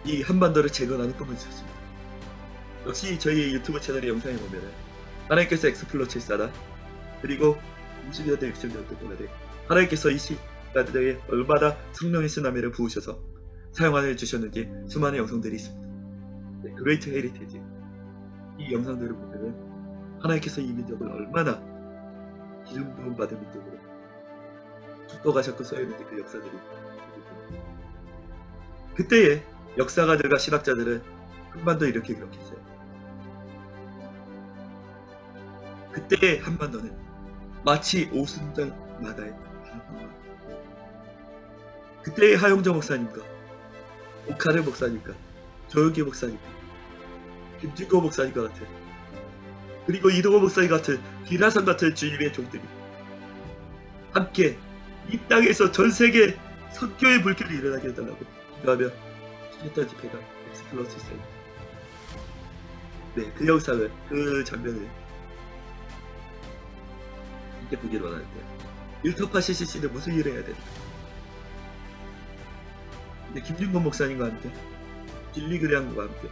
이 한반도를 재건하는 꿈을 주셨습니다. 역시 저희 유튜브 채널의 영상에 보면은 하나님께서 엑스플로 74다 그리고 50년대 60년대 동안에 하나님께서 이 시간대에 얼마나 성령의 쓰나미를 부으셔서 사용하여 주셨는지 수많은 영상들이 있습니다. 네, 그레이트 헤리테이지, 이 영상들을 보면은 하나님께서 이 민족을 얼마나 기름 부음 받은 민족으로 축복하셨고 써있는지 그 역사들이, 그때의 역사가들과 신학자들은 한반도 이렇게 기록했어요. 그때의 한반도는 마치 오순절 마다의 한반도. 그때의 하용조 목사님과 오카르 목사님과 조영기 목사님과 김진고 목사님과 같은, 그리고 이동호 목사님 같은 기라성 같은 주님의 종들이 함께 이 땅에서 전세계 선교의 불길이 일어나게 해달라고 기도하며 했던 집회가 엑스플로스 있어요. 네, 그 영상을, 그 장면을 이렇게 보기를 원하는데요. 일터파 CCC는 무슨 일을 해야 되나? 네, 김준건 목사님과 함께, 빌리그량과 함께,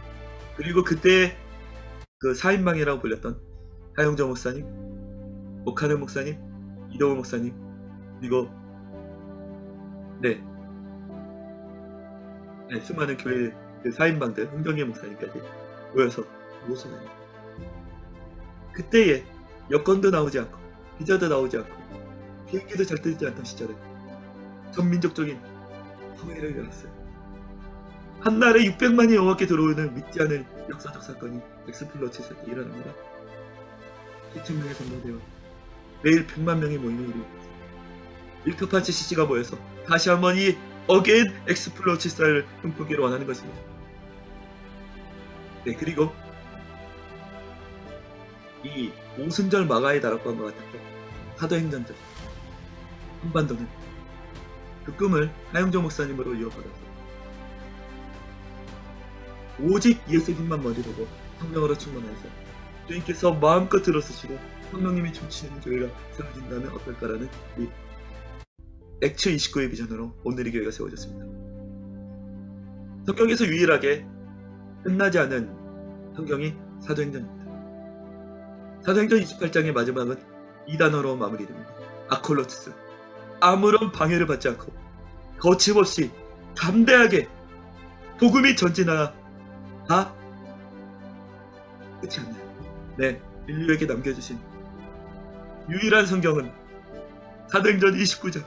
그리고 그때 그 4인방이라고 불렸던 하영정 목사님, 오카르 목사님, 이동호 목사님, 그리고 수많은 교회 그 4인방들, 흥정계 목사님까지 모여서 모소하니, 그때에 여권도 나오지 않고 비자도 나오지 않고 비행기도 잘 뜨지 않던 시절에 전민족적인 통일을 일어났어요. 한날에 600만이 넘게 들어오는 믿지 않은 역사적 사건이 엑스플로치에서 일어납니다. 2,000명의 선교대와 매일 100만 명이 모이는 일이 있었어요. 일터판 CCC가 모여서 다시 한번 이 어게인 엑스플로치사를 꿈꾸기를 원하는 것입니다. 네, 그리고 이 오순절 마가의 다락방과 같았던 사도행전적 한반도는 그 꿈을 하영정 목사님으로 이어받아서 오직 예수님만 머리로고 성령으로 충만해서 주님께서 마음껏 들어쓰시고 성령님이 춤추는 교회가 세워진다면 어떨까라는 이 액츠 29의 비전으로 오늘 이 교회가 세워졌습니다. 성경에서 유일하게 끝나지 않은 성경이 사도행전입니다. 사도행전 28장의 마지막은 이 단어로 마무리됩니다. 아콜로투스. 아무런 방해를 받지 않고 거침없이 담대하게 복음이 전진하나 다 끝이 안 나요. 네, 인류에게 남겨주신 유일한 성경은 사도행전 29장.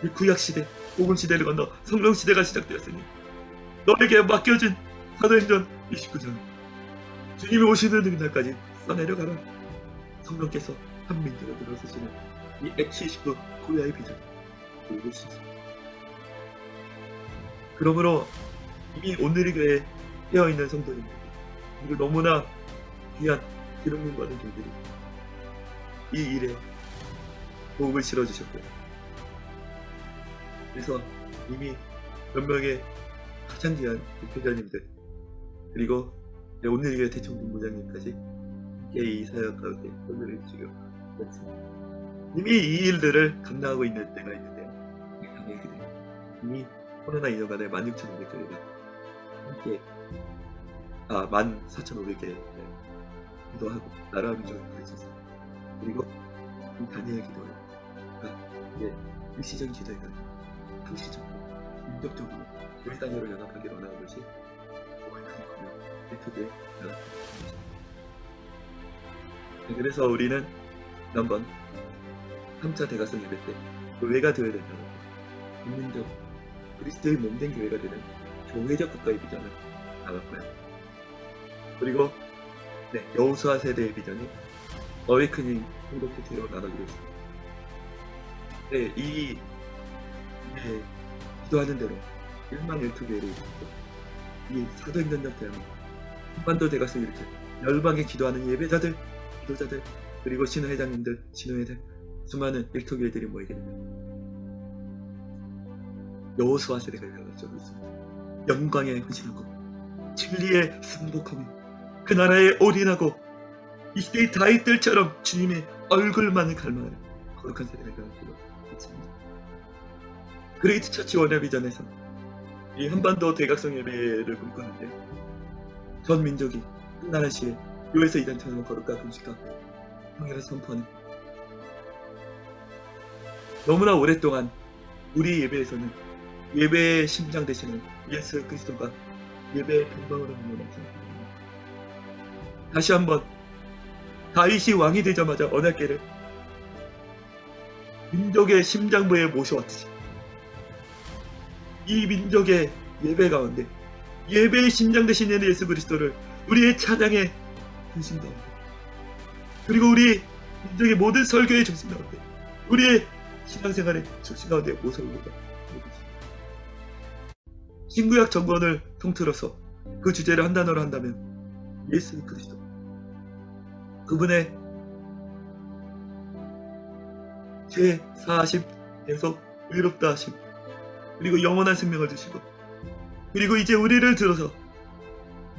이 구약시대, 복음시대를 건너 성령시대가 시작되었으니 너에게 맡겨진 사도행전 29장, 주님이 오시는 그날까지 써내려가라. 성령께서 한 민족을 들어서시는 이 액시 29 코리아의 비전 보고 있습니다. 그러므로 이미 오늘의 교회에 깨어있는 성도님들, 그리고 너무나 귀한 기름을 받은 종들이 이 일에 호흡을 실어주셨고요. 그래서 이미 몇 명의 가장 귀한 대표자님들, 그리고 오늘의 교회 대청본부장님까지 함께 이 사역 가운데 손을 해주시고 있습니다. 이미 이 일들을 감당하고 있는 때가 있는데요. 이미 코로나 2년간에 16,500개가 함께 14,500개 기도하고 나라 민족을 구해주셨습니다. 그리고 이 다니엘 기도가 이제 일시적인 기도회가 상시적으로 인격적으로 교회 단위로 연합하기를 원하는 것이 어웨이크닝 네트워크의 연합입니다. 그래서 우리는 한번 3차 대가성 예배 때 교회가 되어야 된다고 국민적 그리스도의 몸된 교회가 되는 교회적 국가의 비전을 나눴고요. 그리고 여호수아 세대의 비전이 어웨이크닝 공동체로 나눠지고 있습니다. 기도하는 대로 1만 1초 교회를 이루고 이 사도행전적 대한 한반도 대가성을 일으켜 열방에 기도하는 예배자들, 기도자들, 그리고 신호회장님들, 신호회들, 수많은 일터교회들이 모이게 됩니다. 여호수아 세대가 일어나고 있습니다. 영광에 헌신하고 진리에 승복하며 그 나라에 올인하고 이 시대의 다윗들처럼 주님의 얼굴만을 갈망하는 거룩한 세대가 일어나고 있습니다. 그레이트 처치 원의 비전에서 이 한반도 대각성 예배를 꿈꾸는데 전 민족이 한나라시에 교회에서 이단처럼 거룩과 금식과 평화를 선포하는 너무나 오랫동안 우리 예배에서는 예배의 심장 되시는 예수 그리스도가 예배의 변방으로 넘어갔습니다. 다시 한번 다윗이 왕이 되자마자 언약궤를 민족의 심장부에 모셔왔듯이 이 민족의 예배 가운데 예배의 심장 되시는 예수 그리스도를 우리의 찬양의 중심 가운데 그리고 우리 민족의 모든 설교의 중심 가운데 우리의 신앙생활의 중심 가운데 모셔옵니다. 신구약 정권을 통틀어서 그 주제를 한 단어로 한다면 예수 그리스도, 그분의 죄 사하심, 계속 의롭다 하심, 그리고 영원한 생명을 주시고, 그리고 이제 우리를 들어서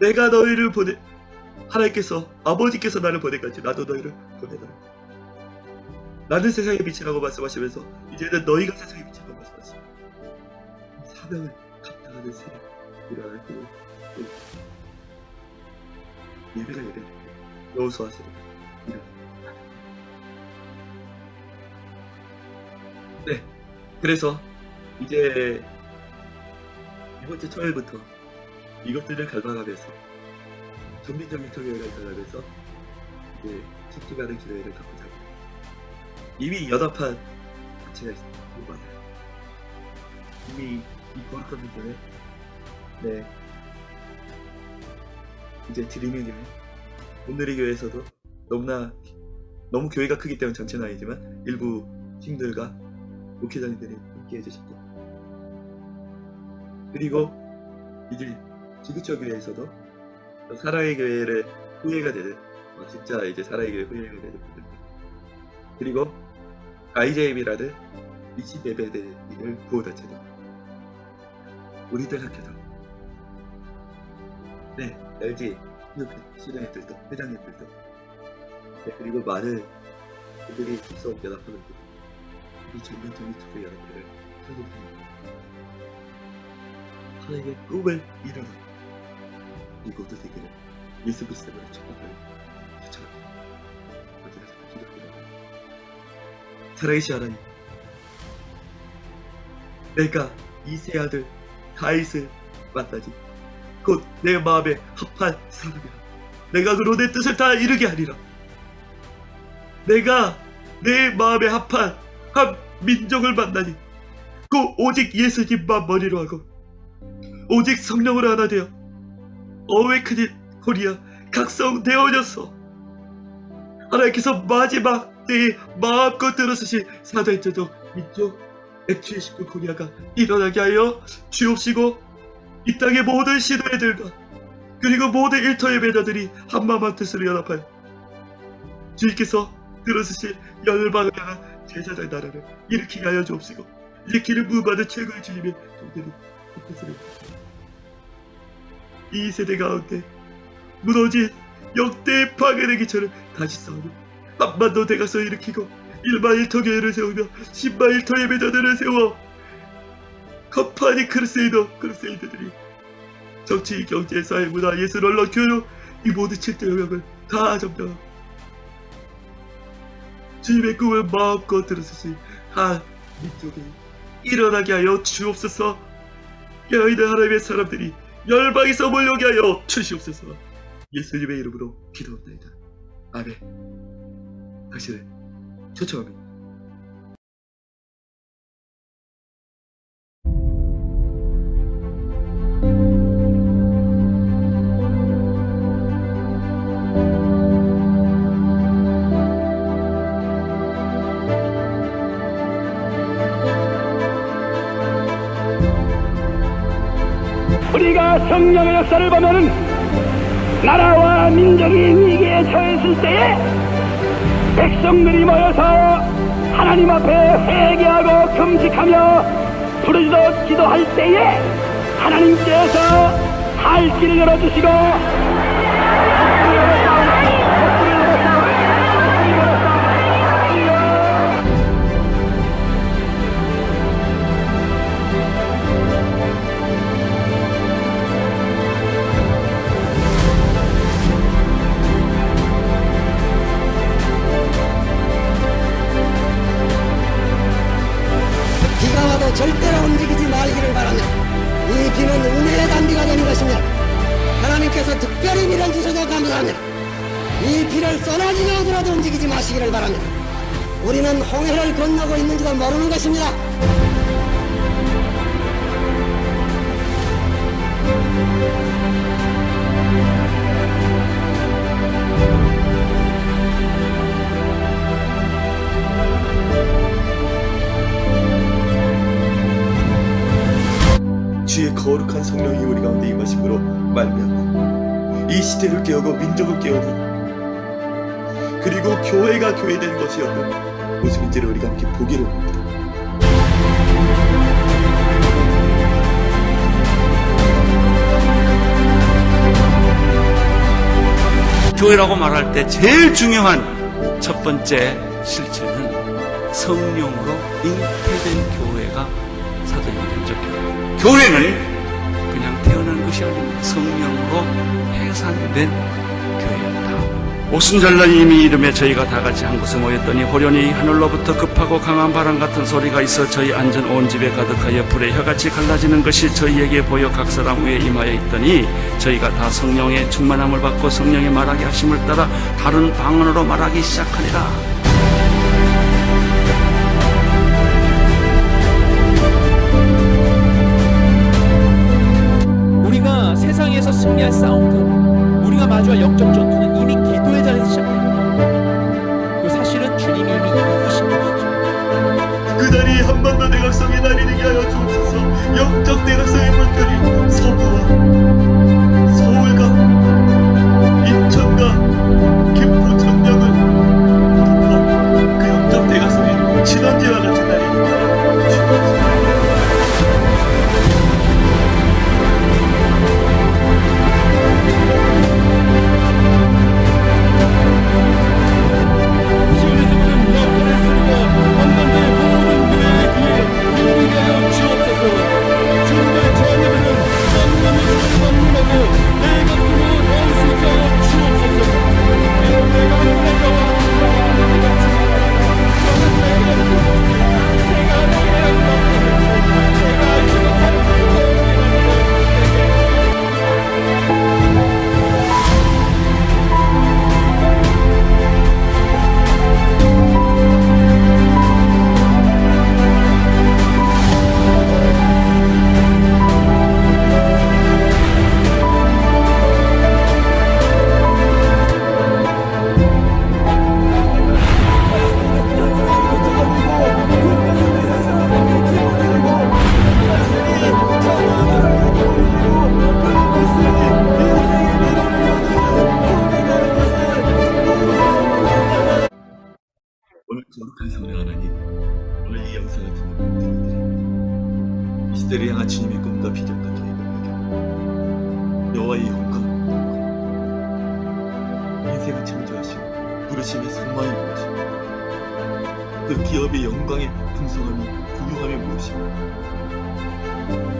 내가 너희를 보내, 하나님께서 아버지께서 나를 보내가지 나도 너희를 보내더라. 나는 세상의 빛이라고 말씀하시면서 이제는 너희가 세상의 빛이라고 말씀하십니다. 사명을 감당하는 세력 일어날 때 예배가 예배를 여호수아 세력 일어납니다. 네, 그래서 이제 이번째 초일부터 이것들을 갈망하면서 전민적인 교회를 갈망하면서 이제 집중하는 기도회를 갖고자 합니다. 이미 연합한 단체가 있습니다. 맞아요. 이미 이 거룩한 문제는 이제 드리밍 교회, 오늘의 교회에서도 너무 교회가 크기 때문에 전체는 아니지만 일부 팀들과 목회자님들이 함께 해주셨고, 그리고 이제 지구처 교회에서도 사랑의 교회를 후예가 되는 진짜 이제 사랑의 교회 후예가 되는 분들, 그리고 IJM이라는 미친 예배들을 구호단체도 우리들 학교도 LG 시장님들도 회장님들도 그리고 많은 분들이 입성 연합하고 있고 이 전면적인 투표 연합회를 설립합니다. 하나님의 꿈을 이뤄라. 이 모두 되기를 예수 그리스도를 축복하는 추천합니다. 어디서 기도합니다. 살아계신 하나님, 내가 이 세 아들 다윗을 만나지 곧 내 마음에 합한 사람이라. 내가 그로 내 뜻을 다 이루게 하리라. 내가 내 마음에 합한 한 민족을 만나니 그 오직 예수님만 머리로 하고 오직 성령으로 하나 되어 어웨이크닝 코리아 각성되어졌어. 하나님께서 마지막 때에 마음껏 들어서신 사도행전적 민족 액추에시고 코리아가 일어나게 하여 주옵시고, 이 땅의 모든 시도회들과 그리고 모든 일터 예배자들이 한마음 한 뜻으로 연합하여 주님께서 들어서신 열방을 향한 제사장 나라를 일으키게 하여 주옵시고, 일으키는 부받은 최고의 주님의 종들이 이 세대 가운데 무너진 역대 파괴의 기초를 다시 쌓으며 한반도 대각성 일으키고 1만 1터 교회를 세우며 10만 1터 예배자들을 세워 컴파니 크루세이더들이 정치, 경제, 사회, 문화, 예술, 언론, 교육 이 모든 7대 영역을 다 점령하고 주님의 꿈을 마음껏 들었으신 한 민족이 일어나게 하여 주옵소서. 여인의 하나님의 사람들이 열방에서 몰려오게 하여 주시옵소서. 예수님의 이름으로 기도합니다. 아멘. 당신을 초청합니다. 우리가 성령의 역사를 보면은 나라와 민족이 위기에 처했을 때에 백성들이 모여서 하나님 앞에 회개하고 금식하며 부르짖어 기도할 때에 하나님께서 살 길을 열어주시고 비가 와도 절대로 움직이지 말기를 바라며 이 비는 은혜의 단비가 되는 것입니다. 하나님께서 특별히 비를 주셔서 감사합니다. 이 비를 쏟아지며 오더라도 움직이지 마시기를 바랍니다. 우리는 홍해를 건너고 있는지도 모르는 것입니다. 주의 거룩한 성령이 우리 가운데 임하심으로 말미암아 이 시대를 깨우고 민족을 깨우고 그리고 교회가 교회되는 것이었던 모습인지를 우리가 함께 보기를 원합니다. 교회라고 말할 때 제일 중요한 첫 번째 실체는 성령으로 잉태된 교회가 사도행전적 교회. 교회는 그냥 태어난 것이 아닙니다. 성령으로 해산된 교회였다. 오순절날 이미 이름에 저희가 다 같이 한 곳에 모였더니 호련히 하늘로부터 급하고 강한 바람 같은 소리가 있어 저희 앉은 온 집에 가득하여 불의 혀같이 갈라지는 것이 저희에게 보여 각 사람 위에 임하여 있더니 저희가 다 성령의 충만함을 받고 성령의 말하게 하심을 따라 다른 방언으로 말하기 시작하니라. 우리가 세상에서 승리할 싸움도 우리가 마주할 영적 전투는 이미 기도의 자리에서 시작됩니다. 그 사실은 주님이 이미 이기신 것이죠. 그날이 한 번 더 대각성의 날이 되게 하여 주옵소서. 영적 대각성의 물결이 서부와 서울과 인천과 김포 전역을 덮어 그 영적 대각성의 진원지와 같은 날이 되게 하여 주옵소서. 거룩한 성령 하나님, 오늘 이 영상을 듣는 분들이 이 시대를 향한 주님의 꿈과 비전과 계획을 발견 여호와의 영광을 인생을 창조하시고 부르심의 소망이 무엇이고 그 기업의 영광의 풍성함이 부유함이 무엇이고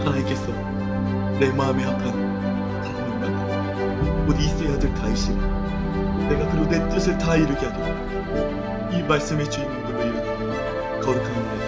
하나님께서 내 마음에 합한 사람을 만나 곧 이스라엘 아들 다윗이 내가 그로 내 뜻을 다 이루게 하리라. 이 말씀의 주인공들로 이룬 거룩한 하나님